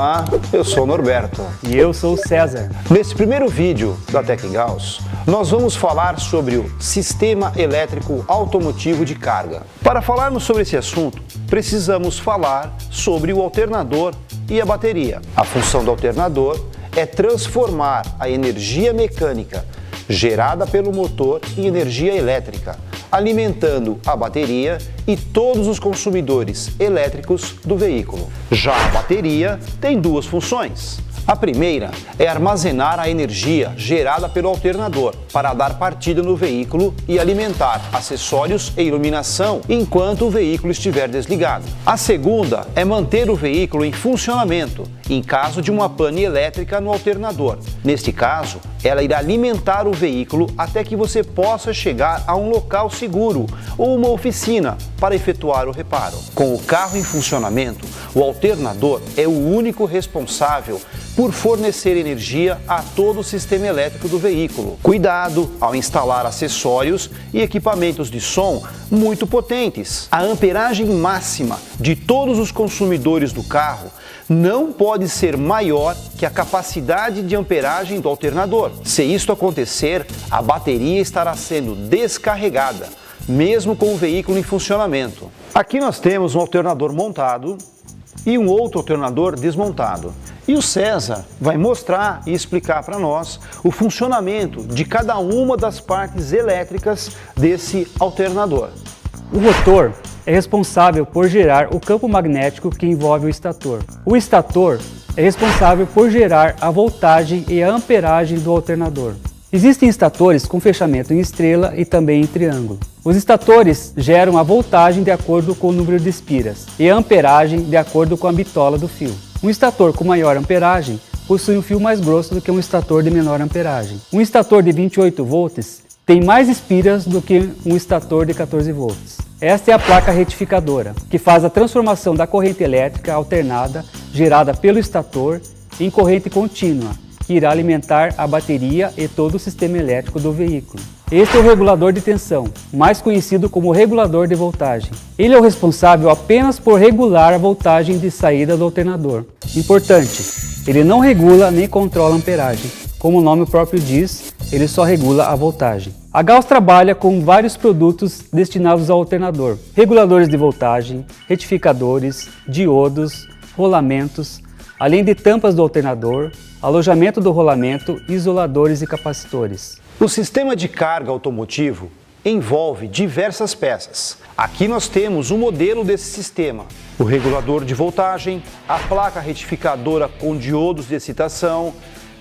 Olá, eu sou o Norberto. E eu sou o César. Nesse primeiro vídeo da Tec Gauss, nós vamos falar sobre o Sistema Elétrico Automotivo de Carga. Para falarmos sobre esse assunto, precisamos falar sobre o alternador e a bateria. A função do alternador é transformar a energia mecânica gerada pelo motor em energia elétrica, alimentando a bateria e todos os consumidores elétricos do veículo. Já a bateria tem duas funções. A primeira é armazenar a energia gerada pelo alternador para dar partida no veículo e alimentar acessórios e iluminação enquanto o veículo estiver desligado. A segunda é manter o veículo em funcionamento em caso de uma pane elétrica no alternador. Neste caso, ela irá alimentar o veículo até que você possa chegar a um local seguro ou uma oficina para efetuar o reparo. Com o carro em funcionamento, o alternador é o único responsável por fornecer energia a todo o sistema elétrico do veículo. Cuidado ao instalar acessórios e equipamentos de som muito potentes. A amperagem máxima de todos os consumidores do carro não pode ser maior que a capacidade de amperagem do alternador. Se isto acontecer, a bateria estará sendo descarregada, mesmo com o veículo em funcionamento. Aqui nós temos um alternador montado e um outro alternador desmontado. E o César vai mostrar e explicar para nós o funcionamento de cada uma das partes elétricas desse alternador. O rotor é responsável por gerar o campo magnético que envolve o estator. O estator é responsável por gerar a voltagem e a amperagem do alternador. Existem estatores com fechamento em estrela e também em triângulo. Os estatores geram a voltagem de acordo com o número de espiras e a amperagem de acordo com a bitola do fio. Um estator com maior amperagem possui um fio mais grosso do que um estator de menor amperagem. Um estator de 28 volts tem mais espiras do que um estator de 14 volts. Esta é a placa retificadora, que faz a transformação da corrente elétrica alternada gerada pelo estator em corrente contínua, que irá alimentar a bateria e todo o sistema elétrico do veículo. Este é o regulador de tensão, mais conhecido como regulador de voltagem. Ele é o responsável apenas por regular a voltagem de saída do alternador. Importante, ele não regula nem controla a amperagem. Como o nome próprio diz, ele só regula a voltagem. A Gauss trabalha com vários produtos destinados ao alternador: reguladores de voltagem, retificadores, diodos, rolamentos, além de tampas do alternador, alojamento do rolamento, isoladores e capacitores. O sistema de carga automotivo envolve diversas peças. Aqui nós temos um modelo desse sistema: o regulador de voltagem, a placa retificadora com diodos de excitação,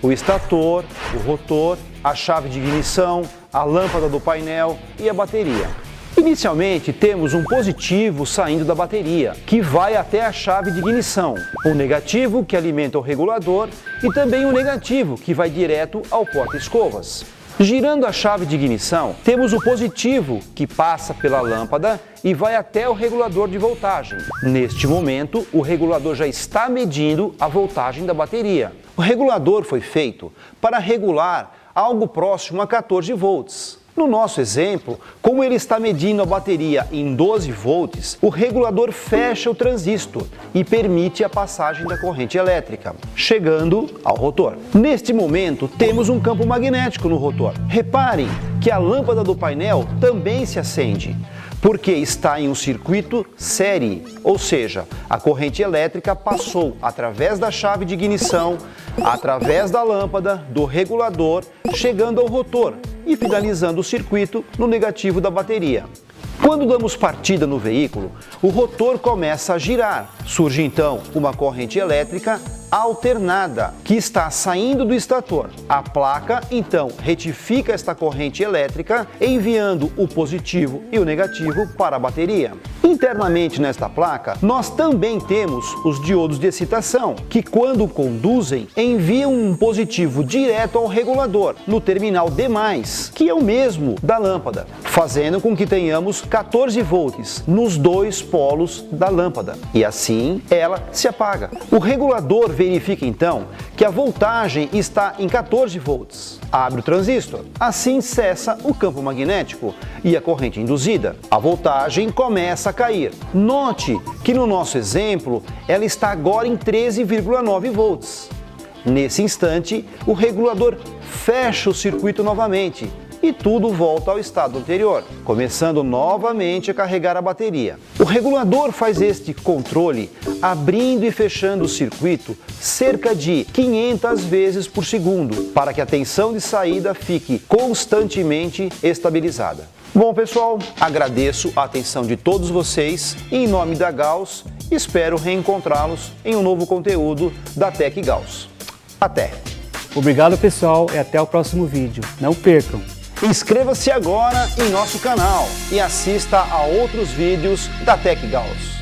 o estator, o rotor, a chave de ignição, a lâmpada do painel e a bateria. Inicialmente temos um positivo saindo da bateria, que vai até a chave de ignição, um negativo que alimenta o regulador e também um negativo que vai direto ao porta-escovas. Girando a chave de ignição, temos o positivo que passa pela lâmpada e vai até o regulador de voltagem. Neste momento, o regulador já está medindo a voltagem da bateria. O regulador foi feito para regular algo próximo a 14 volts. No nosso exemplo, como ele está medindo a bateria em 12 volts, o regulador fecha o transistor e permite a passagem da corrente elétrica, chegando ao rotor. Neste momento, temos um campo magnético no rotor. Reparem que a lâmpada do painel também se acende, porque está em um circuito série, ou seja, a corrente elétrica passou através da chave de ignição, através da lâmpada, do regulador, chegando ao rotor e finalizando o circuito no negativo da bateria. Quando damos partida no veículo, o rotor começa a girar. Surge então uma corrente elétrica alternada que está saindo do estator. A placa então retifica esta corrente elétrica, enviando o positivo e o negativo para a bateria. Internamente nesta placa, nós também temos os diodos de excitação, que quando conduzem, enviam um positivo direto ao regulador, no terminal D+, que é o mesmo da lâmpada, fazendo com que tenhamos 14 volts nos dois polos da lâmpada, e assim ela se apaga. O regulador verifica então que a voltagem está em 14 volts. Abre o transistor. Assim cessa o campo magnético e a corrente induzida. A voltagem começa a cair. Note que no nosso exemplo ela está agora em 13,9 volts. Nesse instante, o regulador fecha o circuito novamente e tudo volta ao estado anterior, começando novamente a carregar a bateria. O regulador faz este controle abrindo e fechando o circuito cerca de 500 vezes por segundo, para que a tensão de saída fique constantemente estabilizada. Bom, pessoal, agradeço a atenção de todos vocês e em nome da Gauss, espero reencontrá-los em um novo conteúdo da Tec Gauss. Até! Obrigado, pessoal, e até o próximo vídeo. Não percam! Inscreva-se agora em nosso canal e assista a outros vídeos da Tec Gauss.